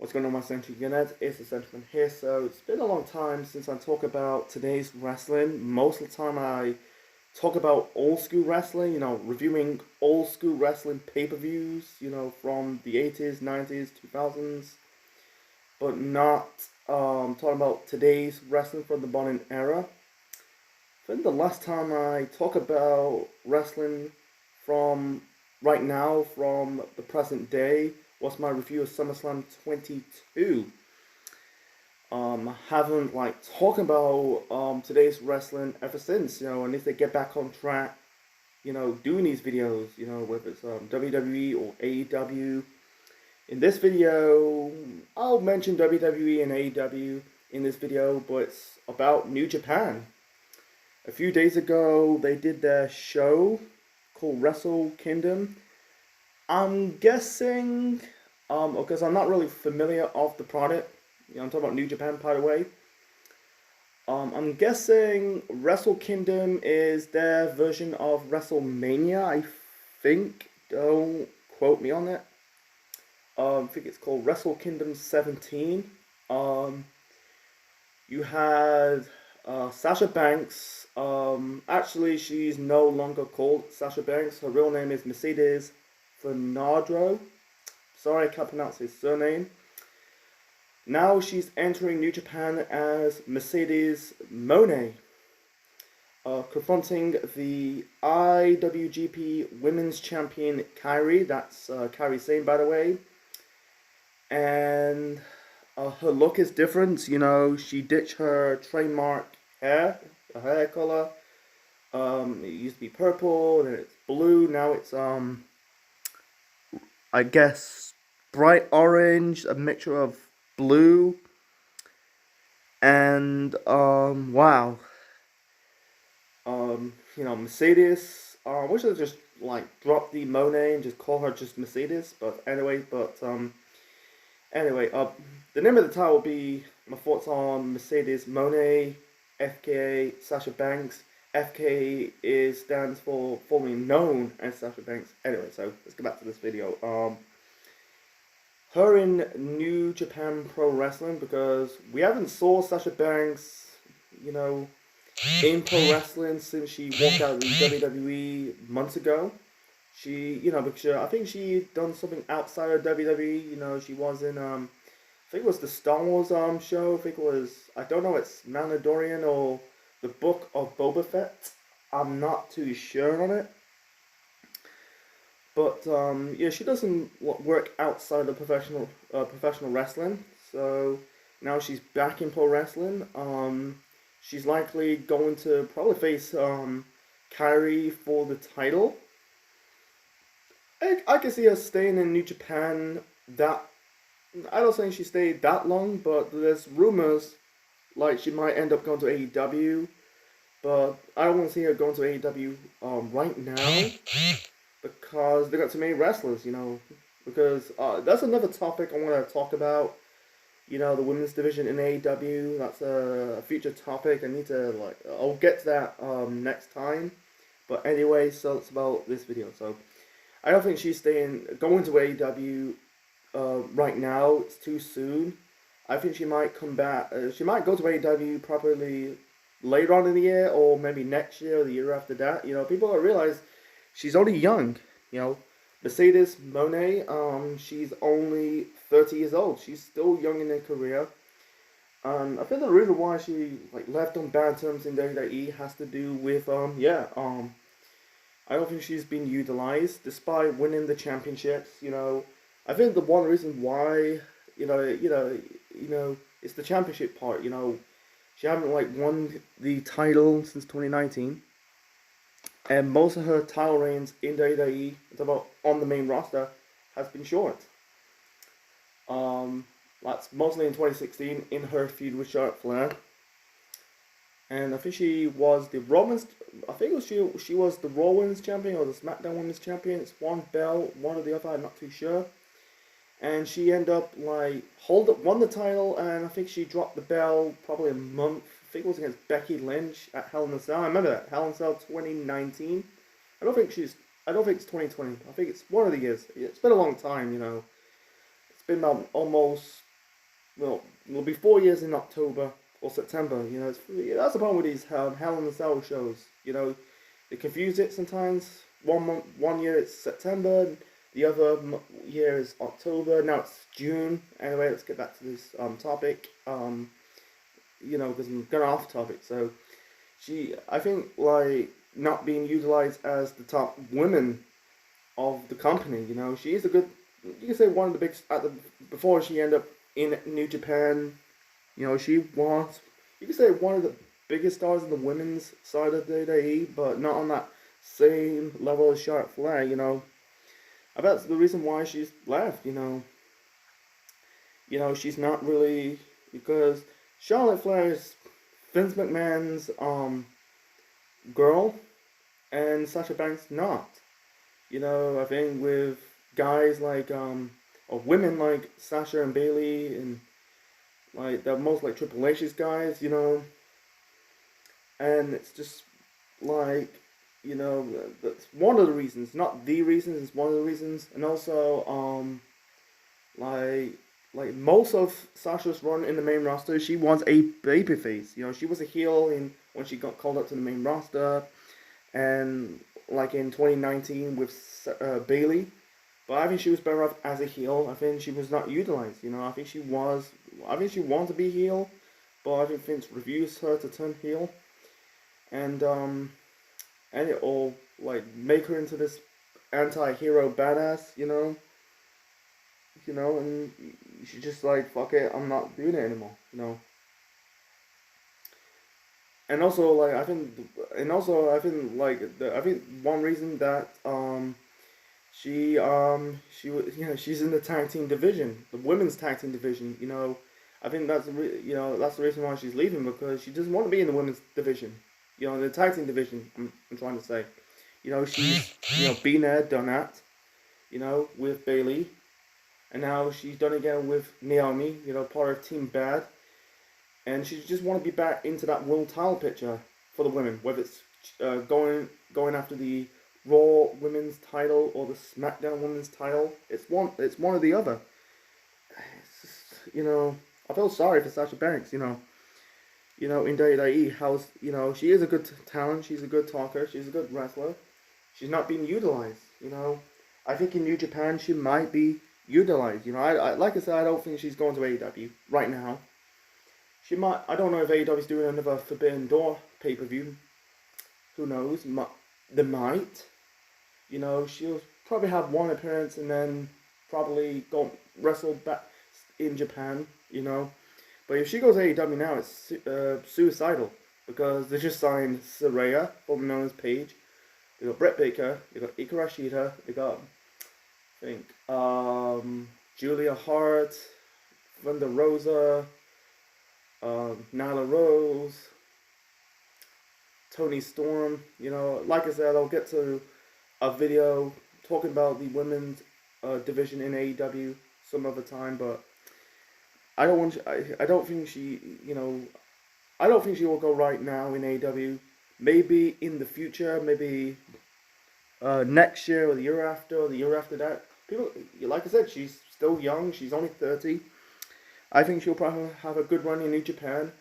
What's going on, my Century Unit? It's the Sentiment here. So it's been a long time since I talk about today's wrestling. Most of the time I talk about old school wrestling, reviewing old school wrestling pay-per-views, from the 80s, 90s, 2000s, but not talking about today's wrestling from the modern era. I think the last time I talk about wrestling from right now, from the present day, was my review of SummerSlam 22. I haven't talked about today's wrestling ever since. I need to get back on track. Doing these videos. Whether it's WWE or AEW. In this video, I'll mention WWE and AEW in this video, but it's about New Japan. A few days ago, they did their show called Wrestle Kingdom. I'm guessing, because I'm not really familiar of the product. I'm talking about New Japan, by the way. I'm guessing Wrestle Kingdom is their version of WrestleMania, I think. Don't quote me on it. I think it's called Wrestle Kingdom 17. You had Sasha Banks. Actually, she's no longer called Sasha Banks. Her real name is Mercedes Fernandro. Sorry, I can't pronounce his surname. Now she's entering New Japan as Mercedes Mone, confronting the IWGP Women's Champion Kairi. That's Kairi Sane, by the way. And her look is different. She ditched her trademark hair, her hair color. It used to be purple, then it's blue. Now it's I guess bright orange, a mixture of blue, and wow. Mercedes. I wish I just drop the Mone and just call her just Mercedes. But anyway, the name of the title will be my thoughts on Mercedes Mone, FKA Sasha Banks. FK stands for formerly known as Sasha Banks. Anyway, so let's get back to this video. Her in New Japan Pro Wrestling, because we haven't saw Sasha Banks, in pro wrestling since she walked out of the WWE months ago. She, because I think she done something outside of WWE. She was in I think it was the Star Wars show. I think it was, I don't know, it's Mandalorian or the Book of Boba Fett. I'm not too sure on it. But yeah, she doesn't work outside of professional wrestling. So now she's back in pro wrestling. She's likely going to probably face Kairi for the title. I can see her staying in New Japan. I don't think she stayed that long, but there's rumors she might end up going to AEW. But I don't want to see her going to AEW right now, because they got too many wrestlers, because that's another topic I want to talk about. The women's division in AEW. That's a future topic. I need to I'll get to that next time. But anyway, so it's about this video. So I don't think she's going to AEW right now. It's too soon. I think she might come back. She might go to AEW probably later on in the year, or maybe next year or the year after that. People don't realize she's only young. Mercedes Mone, she's only 30 years old. She's still young in her career. I think the reason why she left on bad terms in WWE has to do with I don't think she's been utilized despite winning the championships. I think the one reason why it's the championship part. She haven't won the title since 2019. And most of her title reigns in WWE, on the main roster, has been short. That's mostly in 2016 in her feud with Charlotte Flair. And I think she was the Women's. I think she was the Raw Women's Champion or the SmackDown Women's Champion. It's one belt, one or the other. I'm not too sure. And she ended up won the title, and I think she dropped the belt probably a month. I think it was against Becky Lynch at Hell in a Cell. I remember that, Hell in a Cell 2019. I don't think it's 2020. I think it's one of the years. It's been a long time, It's been about almost well, it'll be 4 years in October or September. You know, that's the problem with these Hell in the Cell shows. You know, they confuse it sometimes. 1 month, 1 year it's September, the other year is October. Now it's June. Anyway, let's get back to this topic. You know, because I'm going off topic. So I think, like, not being utilized as the top women of the company. You know, she is a good. You can say one of the big before she ended up in New Japan. You know, she was. You can say one of the biggest stars in the women's side of WWE, but not on that same level as Charlotte Flair. You know, I bet that's the reason why she's left. She's not really, because Charlotte Flair is Vince McMahon's girl, and Sasha Banks not. You know, I think with guys like or women like Sasha and Bailey, and like the most like Triple H's guys, you know, and it's just like, you know, that's one of the reasons, not the reasons, it's one of the reasons. And also like most of Sasha's run in the main roster, she was a babyface. You know, she was a heel when she got called up to the main roster, and like in 2019 with Bailey. But I think she was better off as a heel. I think she was not utilized. You know, I think she wanted to be heel, but I think Vince refused her to turn heel, and it all like make her into this anti-hero badass. And she just like, fuck it, I'm not doing it anymore. You know. And also, like, I think one reason that she was, she's in the tag team division, the women's tag team division. You know, I think that's that's the reason why she's leaving, because she doesn't want to be in the women's division. You know, the tag team division. I'm trying to say, you know, she's been there, done that. You know, with Bailey, and now she's done it again with Naomi. You know, part of Team Bad. And she just want to be back into that world title picture for the women, whether it's going after the Raw women's title or the SmackDown women's title. It's one or the other. It's just, I feel sorry for Sasha Banks. In WWE, she is a good talent. She's a good talker. She's a good wrestler. She's not being utilized. I think in New Japan she might be utilized. Like I said, I don't think she's going to AEW right now. She might. I don't know if AEW is doing another Forbidden Door pay-per-view. Who knows? They might. She'll probably have one appearance and then probably go wrestle back in Japan. But if she goes to AEW now, it's suicidal, because they just signed Saraya, formerly known as Paige. They got Brett Baker. They got Hikaru Shida. They got, I think, Julia Hart, Thunder Rosa. Nyla Rose, Toni Storm. Like I said, I'll get to a video talking about the women's division in AEW some other time, but I don't think she will go right now in AEW. Maybe in the future, maybe next year or the year after or the year after that. People, like I said, she's still young. She's only 30. I think she'll probably have a good run in New Japan,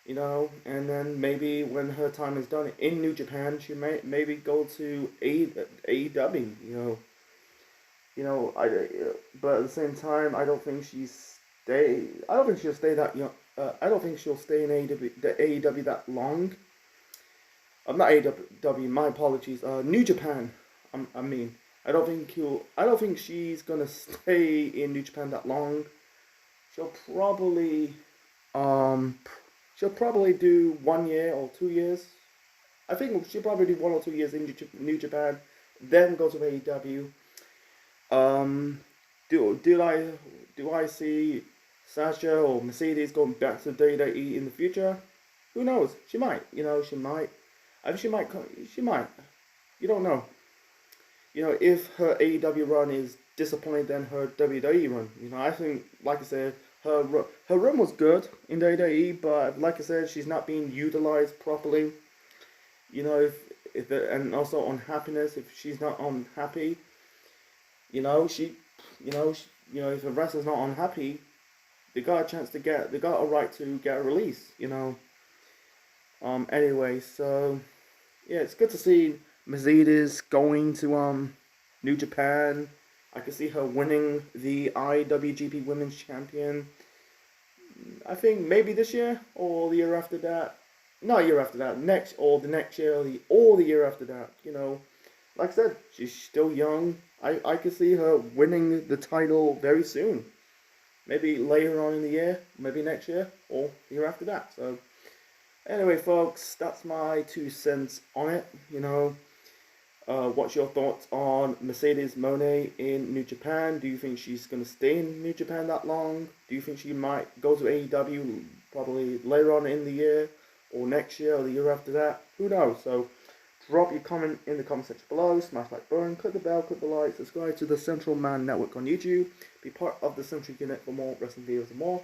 and then maybe when her time is done in New Japan, she may maybe go to AEW, but at the same time, I don't think she'll stay that young. I don't think she'll stay in AEW that long. I'm not AEW. My apologies. New Japan. I don't think she's gonna stay in New Japan that long. She'll probably do 1 year or 2 years. I think she'll probably do 1 or 2 years in New Japan, then go to AEW. Do I see Sasha or Mercedes going back to WWE in the future? Who knows? She might. She might. I think she might. She might. You don't know. If her AEW run is disappointed than her WWE run. I think, like I said, her run was good in WWE, but like I said, she's not being utilized properly. And also unhappiness. If she's not unhappy, if a wrestler's not unhappy, they got a chance to get, they got a right to get a release, you know. Anyway, so yeah, it's good to see Mercedes going to New Japan. I can see her winning the IWGP Women's Champion. I think maybe this year or the year after that. Not year after that. Next or the next year or the year after that. You know, like I said, she's still young. I could see her winning the title very soon. Maybe later on in the year, maybe next year or the year after that. So anyway, folks, that's my 2 cents on it. You know, what's your thoughts on Mercedes Mone in New Japan? Do you think she's going to stay in New Japan that long? Do you think she might go to AEW probably later on in the year or next year or the year after that? Who knows? So drop your comment in the comment section below. Smash like button, click the bell, click the like, subscribe to the Central Man Network on YouTube. Be part of the Central Unit for more wrestling videos and more.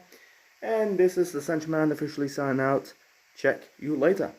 And this is the Central Man officially signing out. Check you later.